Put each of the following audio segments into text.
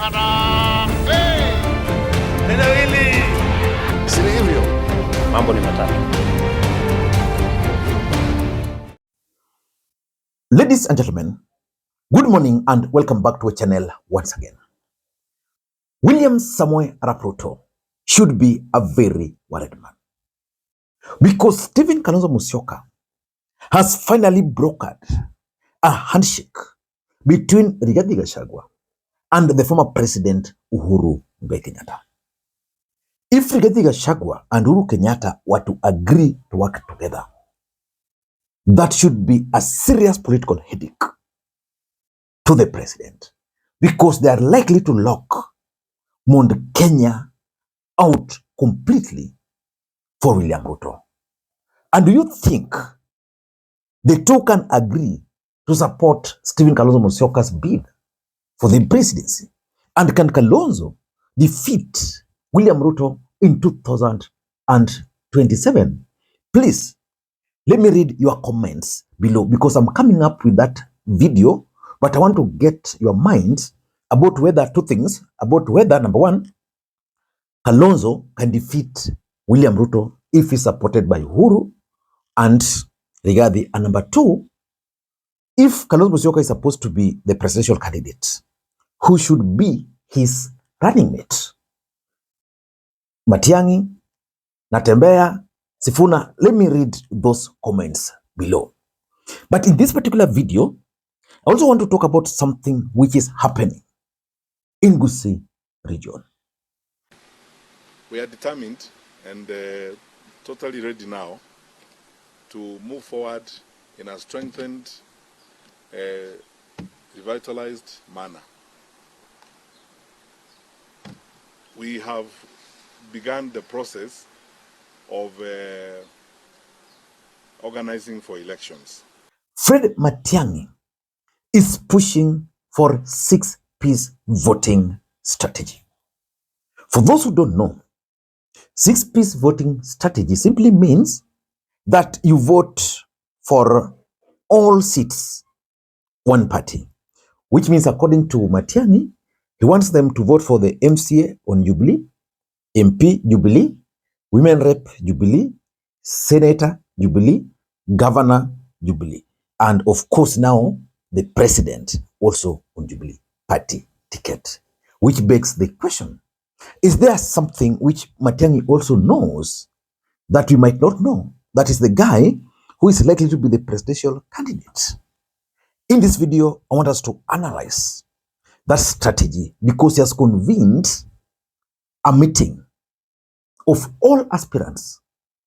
Hey! Neno hili si hivyo. Mambo ni matatu. Ladies and gentlemen, good morning and welcome back to our channel once again. William Samoei Arap Ruto should be a very worried man, because Stephen Kalonzo Musyoka has finally brokered a handshake between Rigathi Gachagua and the former President Uhuru Kenyatta. If Rigathi Gachagua and Uhuru Kenyatta were to agree to work together, that should be a serious political headache to the president, because they are likely to lock Mount Kenya out completely for William Ruto. And do you think the two can agree to support Stephen Kalonzo Musyoka's bid for the presidency? And can Kalonzo defeat William Ruto in 2027? Please, let me read your comments below, because I'm coming up with that video, but I want to get your minds about whether two things, about whether, number one, Kalonzo can defeat William Ruto if he's supported by Uhuru and Rigathi, and number two, if Kalonzo Musyoka is supposed to be the presidential candidate, who should be his running mate? Matiangi, Natembeya, Sifuna. Let me read those comments below. But in this particular video, I also want to talk about something which is happening in Gusii region. We are determined and totally ready now to move forward in a strengthened, revitalized manner. We have begun the process of organizing for elections. Fred Matiang'i is pushing for 6-piece voting strategy. For those who don't know, 6-piece voting strategy simply means that you vote for all seats, one party, which means, according to Matiang'i, he wants them to vote for the MCA on Jubilee, MP Jubilee, Women Rep Jubilee, Senator Jubilee, Governor Jubilee, and of course now the President also on Jubilee party ticket. Which begs the question, is there something which Matiang'i also knows that we might not know? That is the guy who is likely to be the presidential candidate. In this video, I want us to analyze that strategy, because he has convened a meeting of all aspirants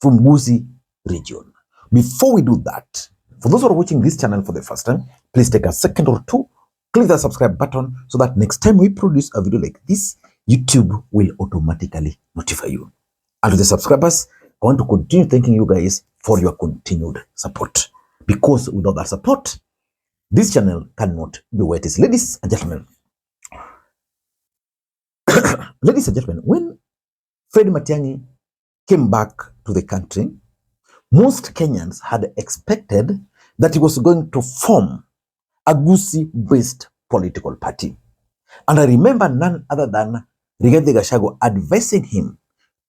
from Gusii region. Before we do that, for those who are watching this channel for the first time, please take a second or two, click the subscribe button so that next time we produce a video like this, YouTube will automatically notify you. And to the subscribers, I want to continue thanking you guys for your continued support, because without that support, this channel cannot be where it is. Ladies and gentlemen, when Fred Matiang'i came back to the country, most Kenyans had expected that he was going to form a Gusii-based political party. And I remember none other than Rigathi Gachagua advising him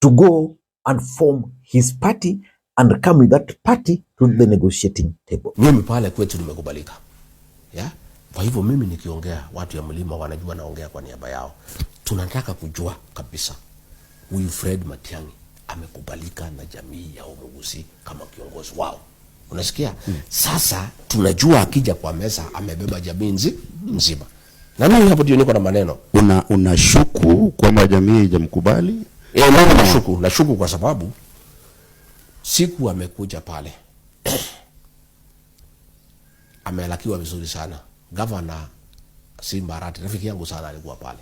to go and form his party and come with that party to the negotiating table. Mimi pale kwetu nimekubalika. Yeah? Kwa hivyo mimi nikiongea, watu ya mlima wanajua naongea kwa niaba yao. Tunataka kujua kabisa huyu Fred Matiang'i amekubalika na jamii ya Gusii kama kiongozi wao. Unasikia? Sasa tunajua akija kwa meza amebeba jamii nzima. Na mimi hapo ndio niko na maneno. Unashuku kwamba jamii haijamkubali? Mimi nashuku kwa sababu siku amekuja pale amelakiwa vizuri sana. Governor Simbarati, rafiki yangu sana, alikuwa pale.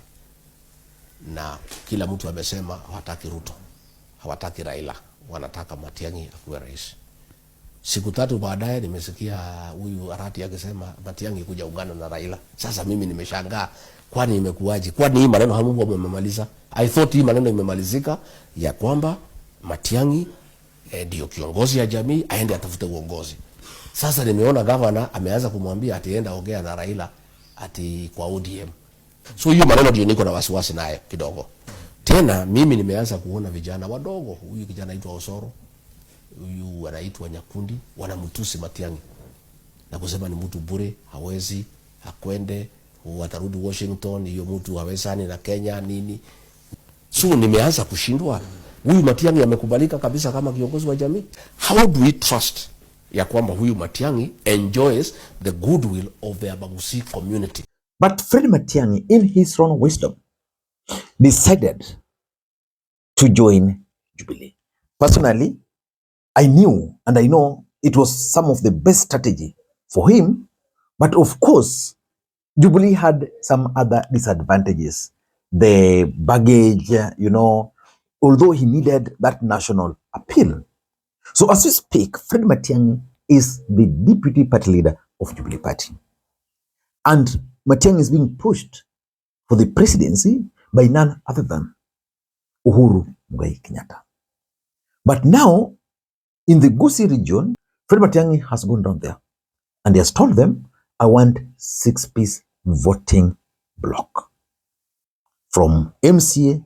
Na kila mtu amesema hawataki Ruto, hawataki Raila, wanataka Matiang'i akuwe rais. Siku 3 baadaye nimesikia huyu Arati akisema Matiang'i kuja ungana na Raila. Sasa mimi nimeshangaa, kwani imekuaje? Kwani hii maneno hamungu wamemaliza? I thought hii maneno imemalizika ya kwamba Matiang'i ndio kiongozi ya jamii, aende atafute uongozi. Sasa nimeona governor ameanza kumwambia atienda ongea na Raila ati kwa ODM. So hiyo maneno ndio niko na wasiwasi naye kidogo. Tena mimi nimeanza kuona vijana wadogo, huyu kijana anaitwa Osoro, huyu anaitwa Nyakundi, wanamtusi Matiangi na kusema ni mtu bure, hawezi, hakwende, watarudi Washington, hiyo mtu hawezani na Kenya nini. So nimeanza kushindwa. Huyu Matiangi amekubalika kabisa kama kiongozi wa jamii. How do we trust ya kwamba huyu Matiangi enjoys the goodwill of the Gusii community? But Fred Matiang'i, in his own wisdom, decided to join Jubilee. Personally, I knew and I know it was some of the best strategy for him, but of course, Jubilee had some other disadvantages. The baggage, although he needed that national appeal. So as we speak, Fred Matiang'i is the deputy party leader of Jubilee Party. And Matiang'i is being pushed for the presidency by none other than Uhuru Muigai Kenyatta. But now, in the Gusii region, Fred Matiang'i has gone down there and he has told them, I want 6-piece voting block from MCA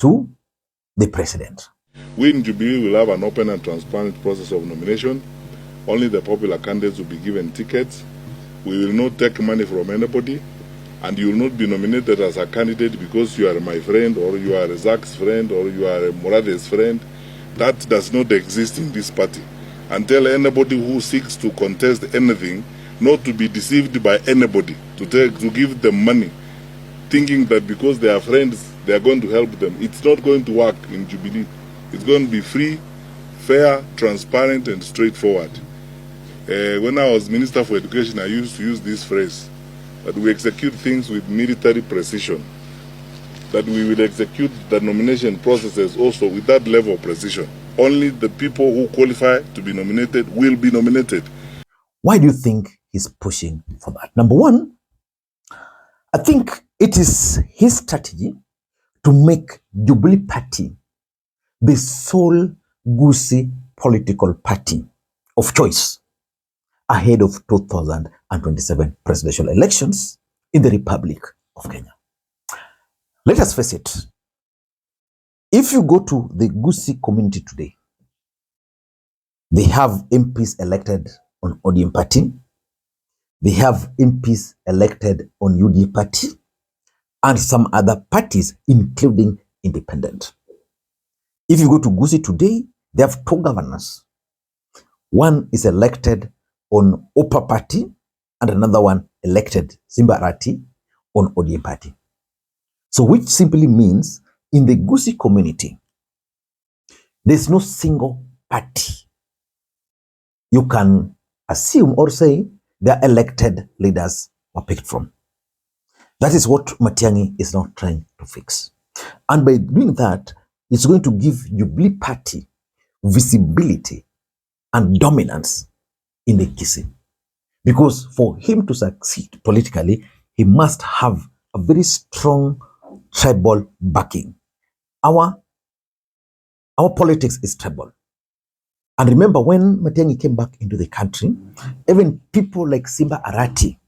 to the president. We in Jubilee will have an open and transparent process of nomination. Only the popular candidates will be given tickets. We will not take money from anybody, and you will not be nominated as a candidate because you are my friend or you are Zach's friend or you are Murade's friend. That does not exist in this party. And tell anybody who seeks to contest anything not to be deceived by anybody, to give them money, thinking that because they are friends, they are going to help them. It's not going to work in Jubilee. It's going to be free, fair, transparent, and straightforward. When I was Minister for Education, I used to use this phrase, that we execute things with military precision, that we will execute the nomination processes also with that level of precision. Only the people who qualify to be nominated will be nominated. Why do you think he's pushing for that? Number one, I think it is his strategy to make Jubilee Party the sole Gusii political party of choice ahead of 2027 presidential elections in the Republic of Kenya. Let us face it. If you go to the Gusii community today, they have MPs elected on ODM party, they have MPs elected on UDA party, and some other parties, including independent. If you go to Gusii today, they have 2 governors. One is elected on OPA party and another one elected, Simba Arati, on ODM party. So which simply means in the Gusii community, there's no single party you can assume or say their elected leaders were picked from. That is what Matiang'i is now trying to fix. And by doing that, it's going to give Jubilee Party visibility and dominance in the Kisii. Because for him to succeed politically, he must have a very strong tribal backing. Our politics is tribal. And remember, when Matiang'i came back into the country, even people like Simba Arati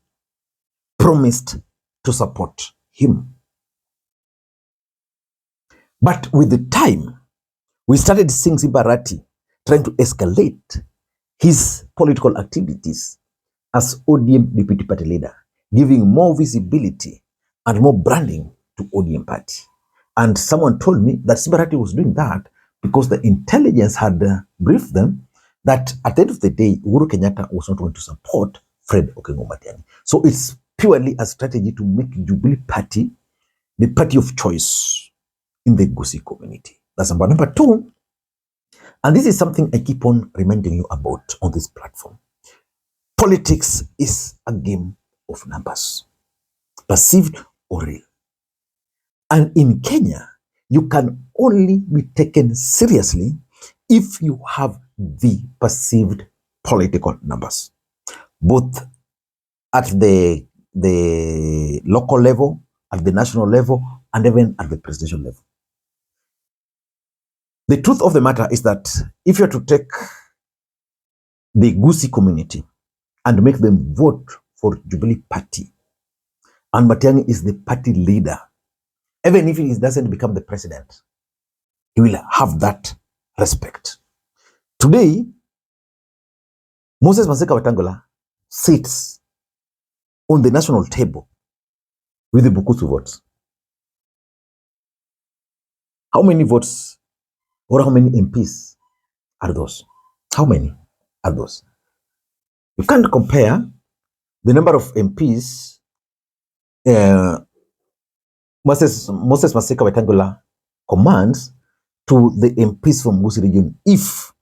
promised to support him. But with the time, we started seeing Simba Arati trying to escalate his political activities as ODM deputy party leader, giving more visibility and more branding to ODM party. And someone told me that Simba Arati was doing that because the intelligence had briefed them that at the end of the day, Uhuru Kenyatta was not going to support Fred Matiang'i. So it's purely a strategy to make Jubilee Party the party of choice in the Gusii community. That's number 2. And this is something I keep on reminding you about on this platform. Politics is a game of numbers, perceived or real. And in Kenya, you can only be taken seriously if you have the perceived political numbers, both at the local level, at the national level, and even at the presidential level. The truth of the matter is that if you're to take the Gusii community and make them vote for Jubilee Party And Matiangi is the party leader. Even if he doesn't become the president, he will have that respect. Today, Moses Masika Wetangula sits on the national table with the Bukusu votes. How many votes or how many MPs are those? How many are those? You can't compare the number of MPs Moses Masika Wetangula commands to the MPs from Gusii region if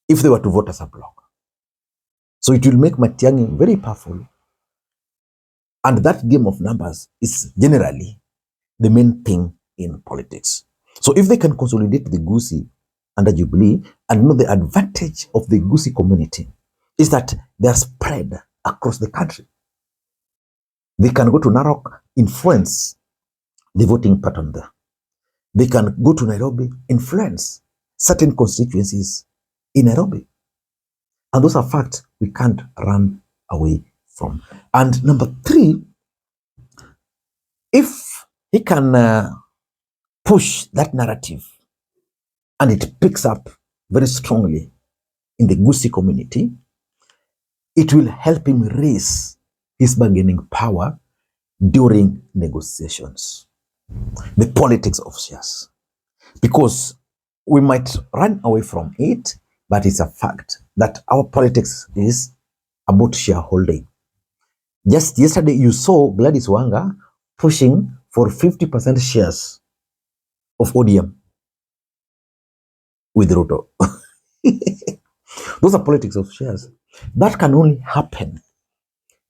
they were to vote as a bloc. So it will make Matiangi very powerful. And that game of numbers is generally the main thing in politics. So if they can consolidate the Gusii under Jubilee, and know the advantage of the Gusii community is that they are spread across the country. They can go to Narok, influence the voting pattern there. They can go to Nairobi, influence certain constituencies in Nairobi. And those are facts we can't run away from. And number 3, if he can push that narrative and it picks up very strongly in the Gusii community, it will help him raise his bargaining power during negotiations. The politics of shares. Because we might run away from it, but it's a fact that our politics is about shareholding. Just yesterday, you saw Gladys Wanga pushing for 50% shares of ODM with Ruto. Those are politics of shares. That can only happen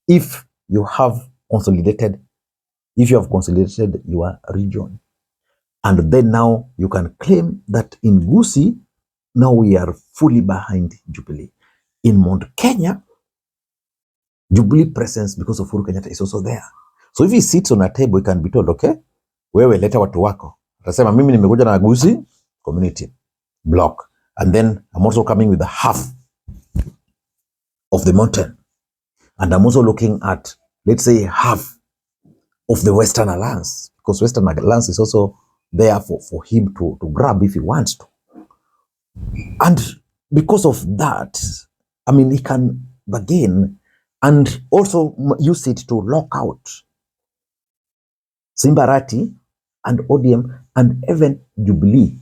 if you have consolidated your region. And then now you can claim that in Gusii, now we are fully behind Jubilee. In Mount Kenya, Jubilee presence because of Uhuru Kenyatta is also there. So if he sits on a table, he can be told, okay, wewe leta watu wako. Atasema mimi nimekuja na Gusii community block. And then I'm also coming with the half of the mountain. And I'm also looking at, let's say, half of the Western Alliance. Because Western Alliance is also there for him to grab if he wants to. And because of that, I mean, he can bargain and also use it to lock out Simbarati and ODM and even Jubilee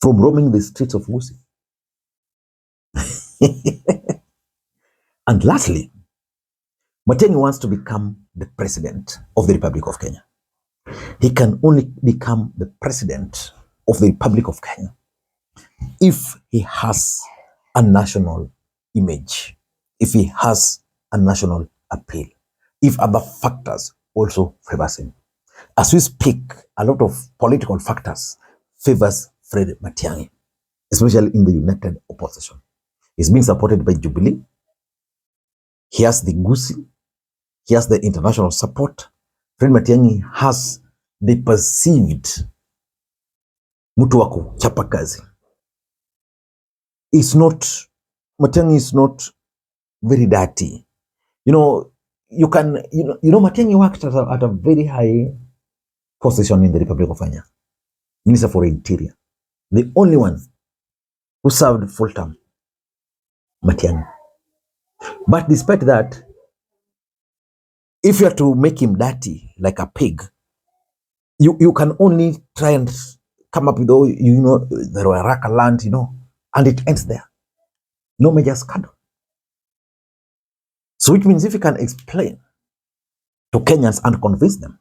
from roaming the streets of Gusii. And lastly, Matiang'i wants to become the president of the Republic of Kenya. He can only become the president of the Republic of Kenya if he has a national image, if he has a national appeal, if other factors also favors him. As we speak, a lot of political factors favors Fred Matiang'i, especially in the united opposition. He's being supported by Jubilee. He has the Gusii. He has the international support. Fred Matiang'i has the perceived mtu wa kuchapa kazi. Matiang'i is not very dirty. Matiang'i worked at a very high position in the Republic of Kenya. Minister for Interior. The only one who served full term. Matiang'i. But despite that, if you are to make him dirty like a pig, you can only try and come up with the Ruaraka land, and it ends there. No major scandal. So which means if you can explain to Kenyans and convince them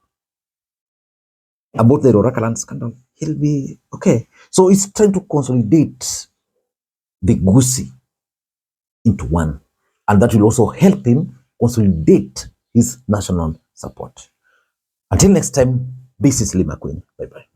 about the Ruaraka land scandal, he'll be okay. So he's trying to consolidate the Gusii into one. And that will also help him consolidate his national support. Until next time, this is Makwiny. Bye-bye.